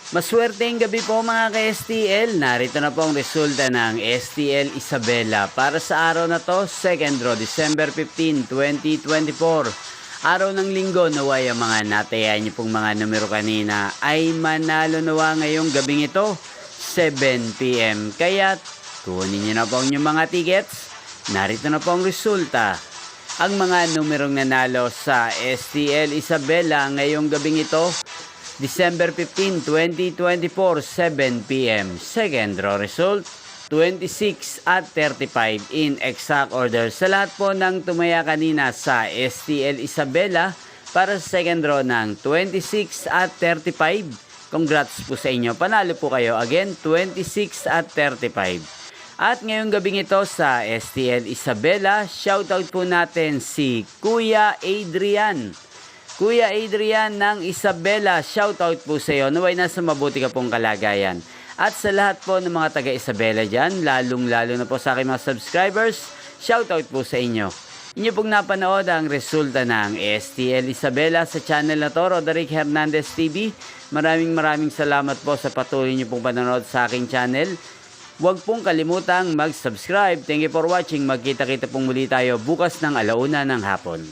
Maswerteng gabi po mga ka-STL. Narito na po ang resulta ng STL Isabela para sa araw na to, 2nd draw, December 15, 2024. Araw ng linggo, naway ang mga natayan niyo pong mga numero kanina ay manalo nawa ngayong gabing ito, 7 PM. Kaya kunin niyo na po ang inyong mga tickets. Narito na po ang resulta. Ang mga numerong nanalo sa STL Isabela ngayong gabing ito, December 15, 2024, 7 PM. Second draw result, 26 at 35 in exact order. Sa lahat po ng tumaya kanina sa STL Isabela para sa second draw ng 26 at 35. Congrats po sa inyo. Panalo po kayo. Again, 26 at 35. At ngayong gabing ito sa STL Isabela, shoutout po natin si Kuya Adrian. Kuya Adrian ng Isabela, shoutout po sa iyo. Naway nasa mabuti ka pong kalagayan. At sa lahat po ng mga taga-Isabela dyan, lalong-lalo na po sa aking mga subscribers, shoutout po sa inyo. Inyo pong napanood ang resulta ng STL Isabela sa channel na to, Roderick Hernandez TV. Maraming salamat po sa patuloy nyo pong panonood sa aking channel. Huwag pong kalimutang mag-subscribe. Thank you for watching. Magkita-kita pong muli tayo bukas ng 1:00 ng hapon.